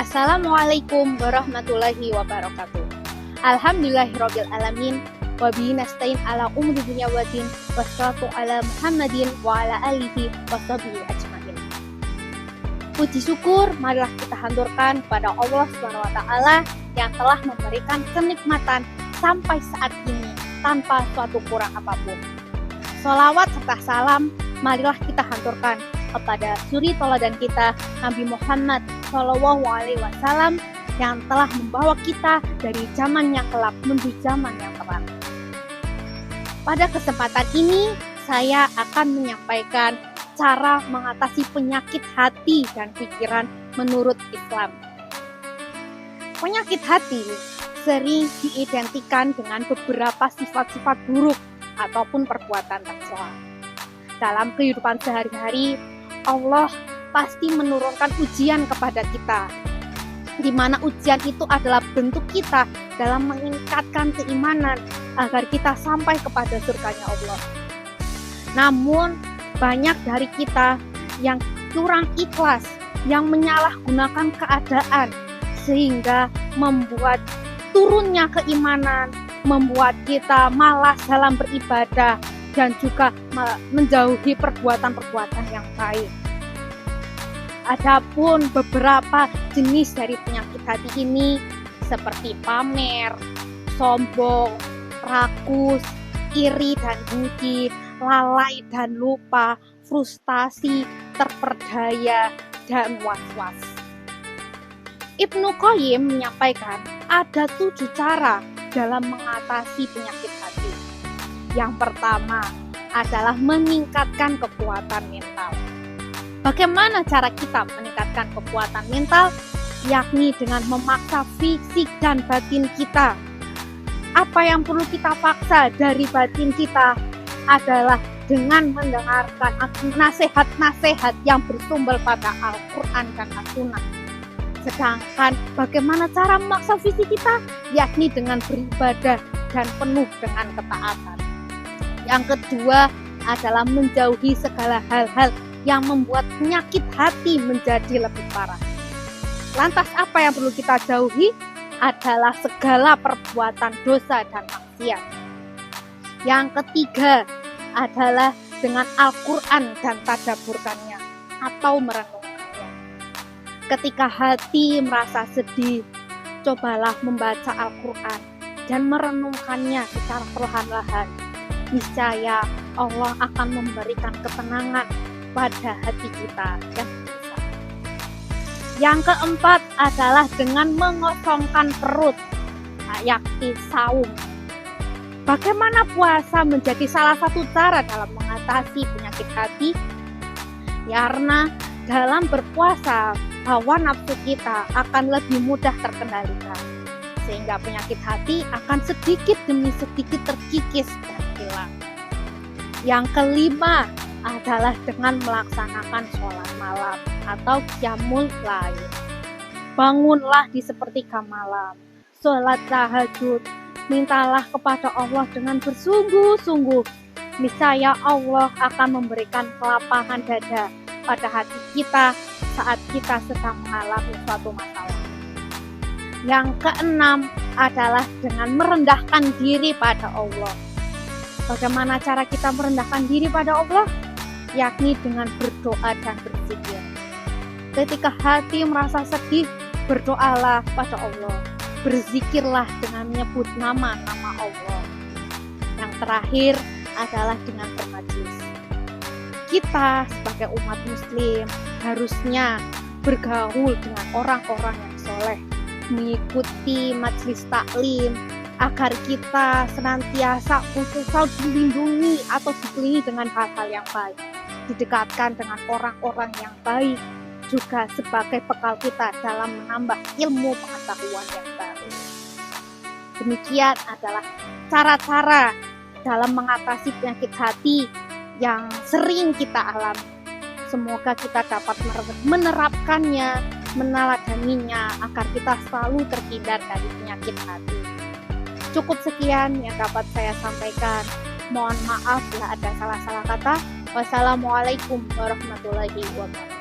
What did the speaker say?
Assalamualaikum warahmatullahi wabarakatuh. Alhamdulillahirabbil alamin wa bihi nasta'in ala umuri dunya waddin wassalatu ala Muhammadin wa ala alihi washabihi ajmain. Puji syukur marilah kita haturkan pada Allah Subhanahu wa taala yang telah memberikan kenikmatan sampai saat ini tanpa suatu kurang apapun. Sholawat serta salam marilah kita haturkan kepada suri teladan kita Nabi Muhammad Shallallahu Alaihi Wasallam yang telah membawa kita dari zaman yang gelap menuju zaman yang terang. Pada kesempatan ini saya akan menyampaikan cara mengatasi penyakit hati dan pikiran menurut Islam. Penyakit hati sering diidentikan dengan beberapa sifat-sifat buruk ataupun perbuatan tercela. Dalam kehidupan sehari-hari, Allah pasti menurunkan ujian kepada kita, di mana ujian itu adalah bentuk kita dalam meningkatkan keimanan agar kita sampai kepada surganya Allah. Namun banyak dari kita yang kurang ikhlas, yang menyalahgunakan keadaan sehingga membuat turunnya keimanan, membuat kita malas dalam beribadah dan juga menjauhi perbuatan-perbuatan yang baik. Adapun beberapa jenis dari penyakit hati ini seperti pamer, sombong, rakus, iri dan dengki, lalai dan lupa, frustasi, terperdaya, dan was-was. Ibnu Qayyim menyampaikan ada 7 cara dalam mengatasi penyakit hati. Yang pertama adalah meningkatkan kekuatan mental. Bagaimana cara kita meningkatkan kekuatan mental? Yakni dengan memaksa fisik dan batin kita. Apa yang perlu kita paksa dari batin kita adalah dengan mendengarkan nasihat-nasihat yang bersumber pada Al-Quran dan As-Sunnah. Sedangkan bagaimana cara memaksa fisik kita? Yakni dengan beribadah dan penuh dengan ketaatan. Yang kedua adalah menjauhi segala hal-hal yang membuat penyakit hati menjadi lebih parah. Lantas apa yang perlu kita jauhi? Adalah segala perbuatan dosa dan maksiat. Yang ketiga adalah dengan Al-Quran dan tadabburkannya atau merenungkannya. Ketika hati merasa sedih, cobalah membaca Al-Quran dan merenungkannya secara perlahan-lahan. Niscaya Allah akan memberikan ketenangan pada hati kita yang bisa. Yang keempat adalah dengan mengosongkan perut, yakni saum. Bagaimana puasa menjadi salah satu cara dalam mengatasi penyakit hati? Karena dalam berpuasa, hawa nafsu kita akan lebih mudah terkendalikan, sehingga penyakit hati akan sedikit demi sedikit terkikis dan hilang. Yang kelima adalah dengan melaksanakan sholat malam atau qiyamul lail. Bangunlah di sepertiga malam, sholat tahajud, mintalah kepada Allah dengan bersungguh-sungguh. Niscaya Allah akan memberikan kelapangan dada pada hati kita saat kita sedang mengalami suatu masalah. Yang keenam adalah dengan merendahkan diri pada Allah. Bagaimana cara kita merendahkan diri pada Allah? Yakni dengan berdoa dan berzikir. Ketika hati merasa sedih, berdoalah pada Allah. Berzikirlah dengan menyebut nama-nama Allah. Yang terakhir adalah dengan bermajlis. Kita sebagai umat muslim harusnya bergaul dengan orang-orang yang soleh, mengikuti majelis taklim, agar kita senantiasa khususnya dilindungi atau dikelilingi dengan hal-hal yang baik, didekatkan dengan orang-orang yang baik, juga sebagai bekal kita dalam menambah ilmu pengetahuan yang baru. Demikian adalah cara-cara dalam mengatasi penyakit hati yang sering kita alami. Semoga kita dapat menerapkannya, meneladaninya, agar kita selalu terhindar dari penyakit hati. Cukup sekian yang dapat saya sampaikan. Mohon maaf bila ada salah-salah kata. Wassalamualaikum warahmatullahi wabarakatuh.